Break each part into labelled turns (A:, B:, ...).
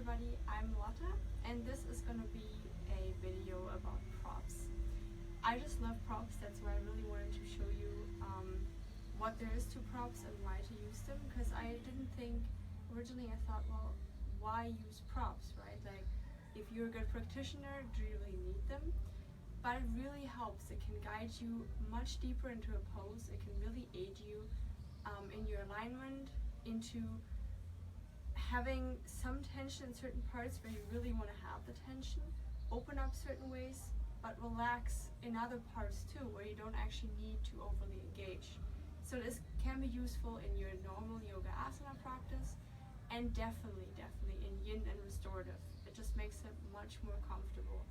A: everybody, I'm Lotta, and this is going to be a video about props. I just love props, that's why I really wanted to show you what there is to props and why to use them, because I didn't think, originally I thought, well, why use props, right? Like, if you're a good practitioner, do you really need them? But it really helps. It can guide you much deeper into a pose. It can really aid you in your alignment, into having some tension in certain parts where you really want to have the tension, open up certain ways, but relax in other parts too, where you don't actually need to overly engage. So this can be useful in your normal yoga asana practice, and definitely in yin and restorative. It just makes it much more comfortable.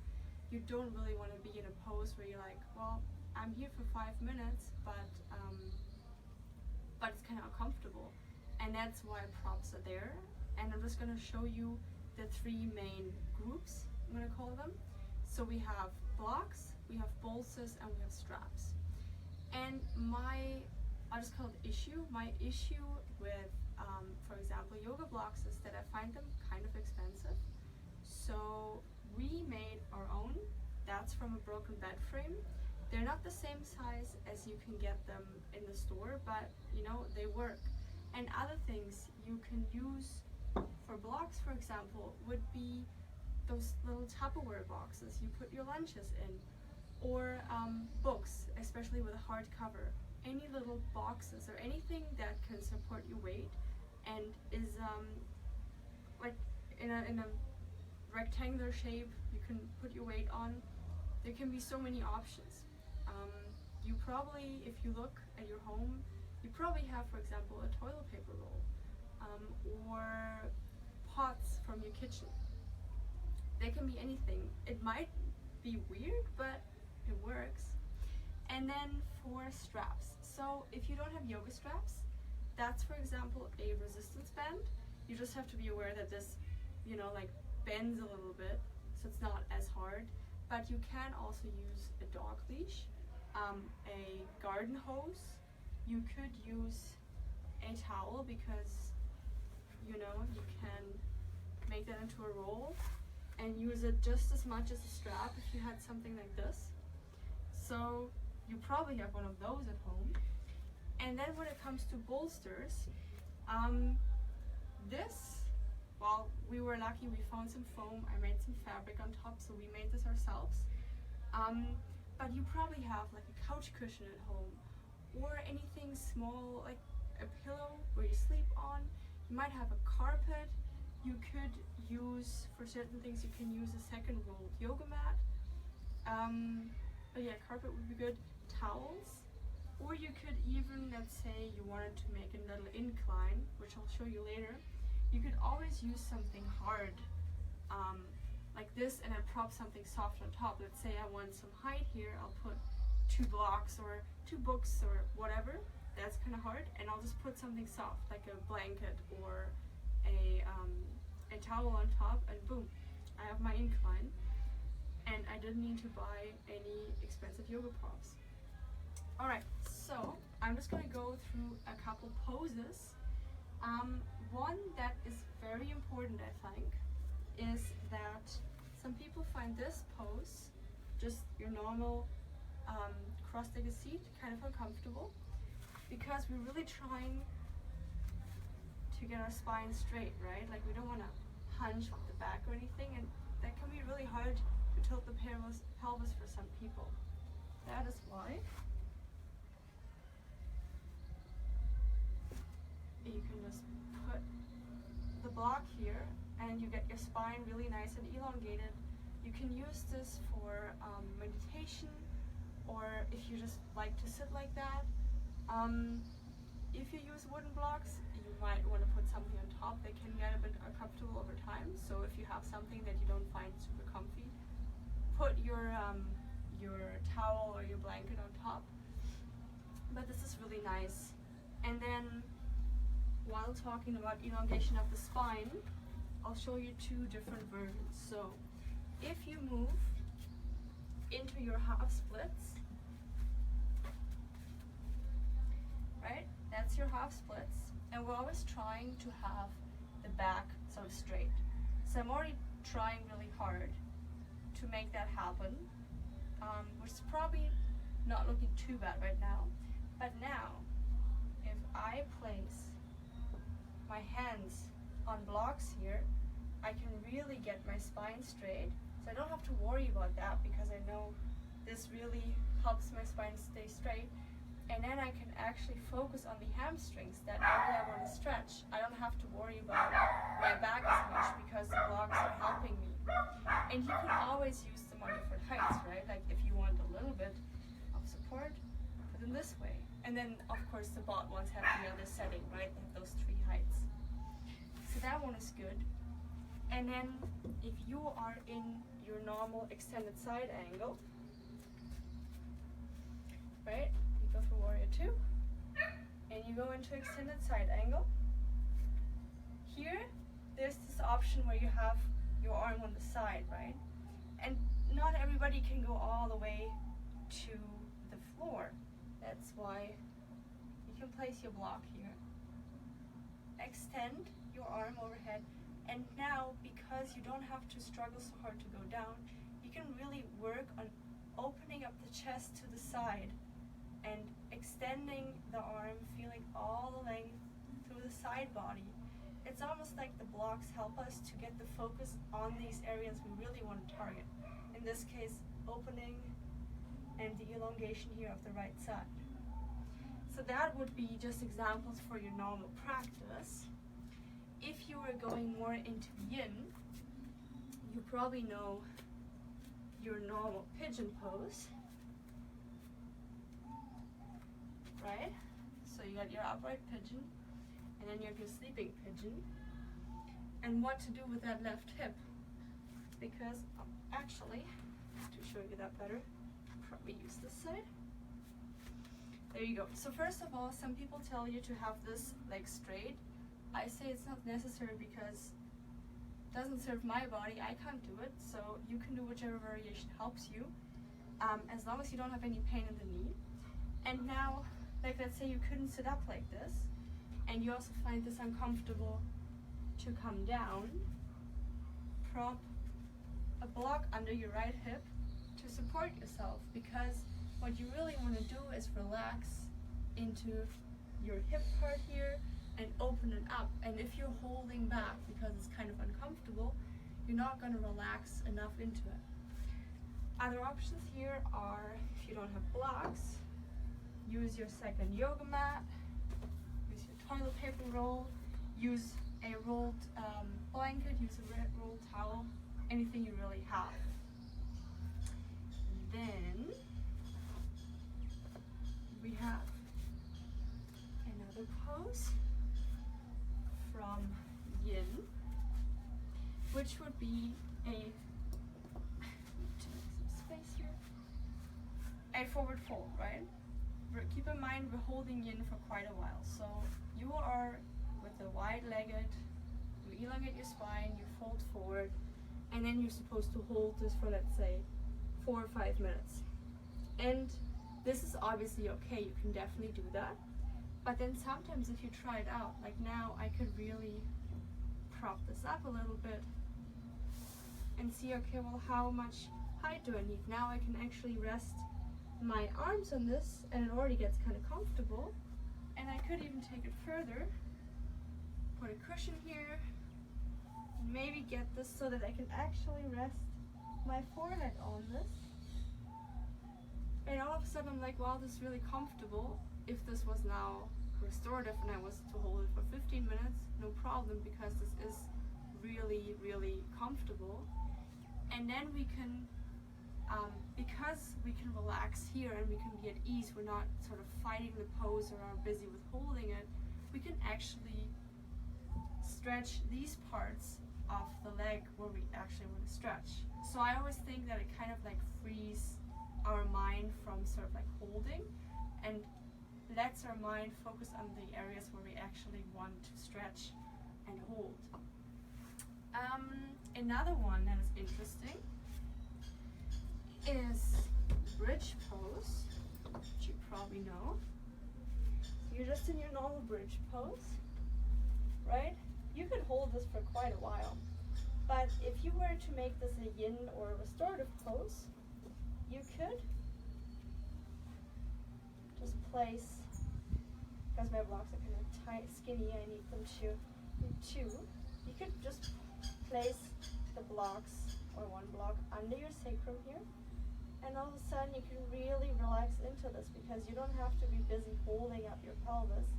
A: You don't really want to be in a pose where you're like, well, I'm here for 5 minutes, but it's kind of uncomfortable. And that's why props are there. And I'm just going to show you the 3 main groups, I'm going to call them. So we have blocks, we have bolsters, and we have straps. And I'll just call it issue. My issue with, for example, yoga blocks is that I find them kind of expensive. So we made our own. That's from a broken bed frame. They're not the same size as you can get them in the store, but you know, they work. And other things you can use for blocks, for example, would be those little Tupperware boxes you put your lunches in, or books, especially with a hard cover. Any little boxes or anything that can support your weight and is like in a rectangular shape you can put your weight on. There can be so many options. You probably, if you look at your home, you probably have, for example, a toilet paper roll, or pots from your kitchen. They can be anything. It might be weird, but it works. And then for straps. So if you don't have yoga straps, that's, for example, a resistance band. You just have to be aware that this, you know, like bends a little bit, so it's not as hard. But you can also use a dog leash, a garden hose. You could use a towel, because you know, you can make that into a roll and use it just as much as a strap if you had something like this. So you probably have one of those at home. And then when it comes to bolsters, well, we were lucky, we found some foam, I made some fabric on top, so we made this ourselves. But you probably have like a couch cushion at home, or anything small like a pillow where you sleep on. You might have a carpet. You could use, for certain things, you can use a second rolled yoga mat. But yeah, carpet would be good. Towels, or you could even, let's say you wanted to make a little incline, which I'll show you later. You could always use something hard, like this, and then prop something soft on top. Let's say I want some height here, I'll put 2 blocks or 2 books or whatever. That's kind of hard, and I'll just put something soft, like a blanket or a towel on top, and boom, I have my incline. And I didn't need to buy any expensive yoga props. Alright, so I'm just going to go through a couple poses. One that is very important, I think, is that some people find this pose, just your normal cross-legged seat, kind of uncomfortable, because we're really trying to get our spine straight, right? Like, we don't want to hunch with the back or anything, and that can be really hard to tilt the pelvis for some people. That is why you can just put the block here and you get your spine really nice and elongated. You can use this for meditation, or if you just like to sit like that. If you use wooden blocks, you might want to put something on top. They can get a bit uncomfortable over time, so if you have something that you don't find super comfy, put your towel or your blanket on top. But this is really nice. And then, while talking about elongation of the spine, I'll show you 2 different versions. So if you move into your half splits, right? That's your half splits, and we're always trying to have the back sort of straight. So I'm already trying really hard to make that happen, which is probably not looking too bad right now. But now, if I place my hands on blocks here, I can really get my spine straight. So I don't have to worry about that because I know this really helps my spine stay straight. And then I can actually focus on the hamstrings that area I want to stretch. I don't have to worry about my back as much because the blocks are helping me. And you can always use them on different heights, right? Like if you want a little bit of support, put them this way. And then of course the bot ones have the other setting, right? They have those 3 heights. So that one is good. And then if you are in your normal extended side angle, right? You go through warrior 2 and you go into extended side angle. Here, there's this option where you have your arm on the side, right? And not everybody can go all the way to the floor. That's why you can place your block here. Extend your arm overhead. And now, because you don't have to struggle so hard to go down, you can really work on opening up the chest to the side and extending the arm, feeling all the length through the side body. It's almost like the blocks help us to get the focus on these areas we really want to target. In this case, opening and the elongation here of the right side. So that would be just examples for your normal practice. If you are going more into yin, you probably know your normal pigeon pose, right? So you got your upright pigeon, and then you have your sleeping pigeon. And what to do with that left hip, because actually, to show you that better, probably use this side. There you go. So first of all, some people tell you to have this leg straight. I say it's not necessary because it doesn't serve my body. I can't do it, so you can do whichever variation helps you, as long as you don't have any pain in the knee. And now, like let's say you couldn't sit up like this, and you also find this uncomfortable to come down, prop a block under your right hip to support yourself, because what you really want to do is relax into your hip part here and open it up. And if you're holding back because it's kind of uncomfortable, you're not going to relax enough into it. Other options here are, if you don't have blocks, use your second yoga mat, use your toilet paper roll, use a rolled blanket, use a rolled towel, anything you really have. Then we have another pose from yin, which would be a, to make some space here, a forward fold, right? Keep in mind we're holding yin for quite a while. So you are with the wide-legged, you elongate your spine, you fold forward, and then you're supposed to hold this for, let's say, 4 or 5 minutes. And this is obviously okay, you can definitely do that. But then sometimes if you try it out, like now I could really prop this up a little bit and see, okay, well, how much height do I need? Now I can actually rest my arms on this and it already gets kind of comfortable. And I could even take it further, put a cushion here, and maybe get this so that I can actually rest my forehead on this. And all of a sudden I'm like, wow, this is really comfortable. If this was now restorative and I was to hold it for 15 minutes, no problem, because this is really, really comfortable. And then we can, because we can relax here and we can be at ease, we're not sort of fighting the pose or are busy with holding it, we can actually stretch these parts of the leg where we actually want to stretch. So I always think that it kind of like frees our mind from sort of like holding and lets our mind focus on the areas where we actually want to stretch and hold. Another one that is interesting is bridge pose, which you probably know. So you're just in your normal bridge pose, right? You could hold this for quite a while. But if you were to make this a yin or a restorative pose, you could just place, because my blocks are kind of tight, skinny, I need them to be two. You could just place the blocks or one block under your sacrum here, and all of a sudden you can really relax into this because you don't have to be busy holding up your pelvis.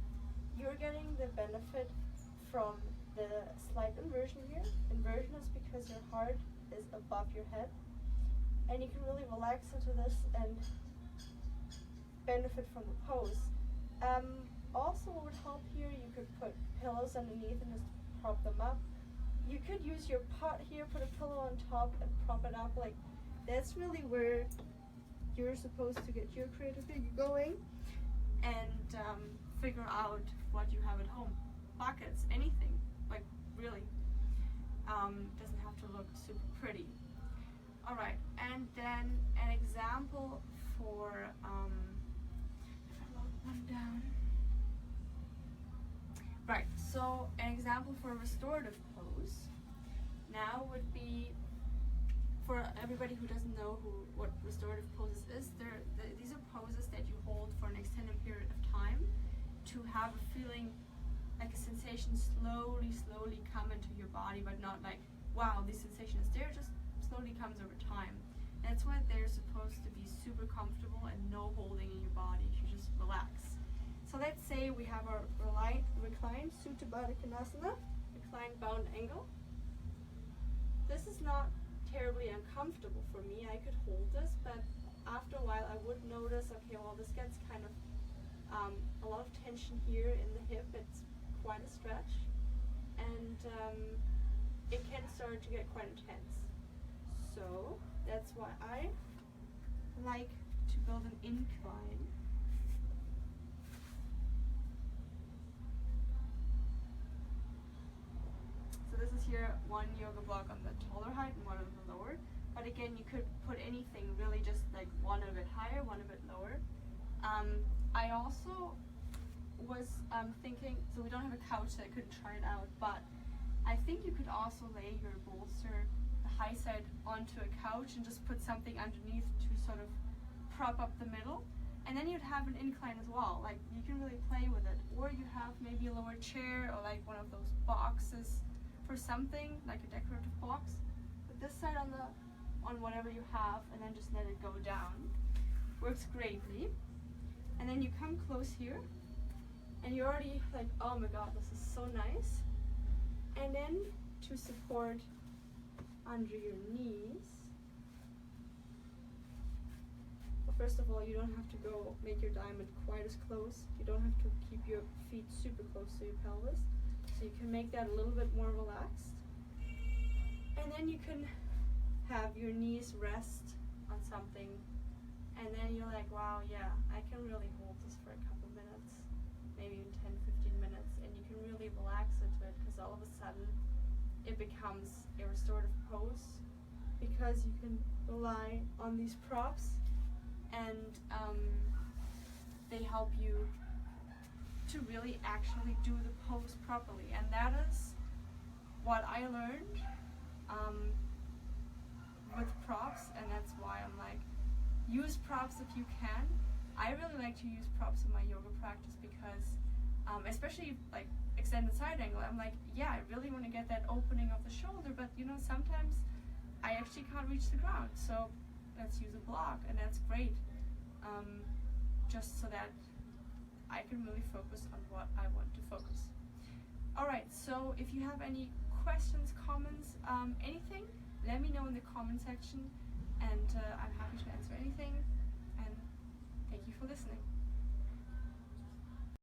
A: You're getting the benefit from the slight inversion here. Inversion is because your heart is above your head, and you can really relax into this and benefit from the pose. Also, what would help here, you could put pillows underneath and just prop them up. You could use your pot here, put a pillow on top and prop it up. Like, that's really where you're supposed to get your creativity going and figure out what you have at home. Buckets, anything, like really. Doesn't have to look super pretty. All right, and then an example for, if I load one down. Right, so an example for a restorative pose now would be, for everybody who doesn't know what restorative poses is, these are poses that you hold for an extended period of time to have a feeling, like a sensation slowly come into your body, but not like, wow, this sensation is there, just slowly comes over time. That's why they're supposed to be super comfortable and no holding in your body. You just relax. So let's say we have our reclined Supta Baddha Konasana, reclined bound angle. This is not terribly uncomfortable for me. I could hold this, but after a while I would notice, okay, well, this gets kind of a lot of tension here in the hip. It's quite a stretch, and it can start to get quite intense. So that's why I like to build an incline. So this is here one yoga block on the taller height and one on the lower. But again, you could put anything, really just like one a bit higher, one a bit lower. I also was thinking, so we don't have a couch, so I couldn't try it out, but I think you could also lay your bolster, the high side, onto a couch and just put something underneath to sort of prop up the middle, and then you'd have an incline as well. Like, you can really play with it. Or you have maybe a lower chair or like one of those boxes for something, like a decorative box. Put this side on whatever you have, and then just let it go down. Works greatly. And then you come close here, and you're already like, oh my god, this is so nice. And then to support under your knees, well, first of all, you don't have to go make your diamond quite as close. You don't have to keep your feet super close to your pelvis. So you can make that a little bit more relaxed. And then you can have your knees rest on something, and then you're like, wow, yeah, I can really hold this for a couple minutes, maybe even 10-15 minutes, and you can really relax into it, because all of a sudden it becomes a restorative pose, because you can rely on these props, and they help you to really actually do the pose properly. And that is what I learned with props, and that's why I'm like, use props if you can. I really like to use props in my yoga practice because, especially like extended side angle, I'm like, yeah, I really want to get that opening of the shoulder, but you know, sometimes I actually can't reach the ground, so let's use a block, and that's great, just so that I can really focus on what I want to focus. Alright, so if you have any questions, comments, anything, let me know in the comment section, and I'm happy to answer anything, and thank you for listening.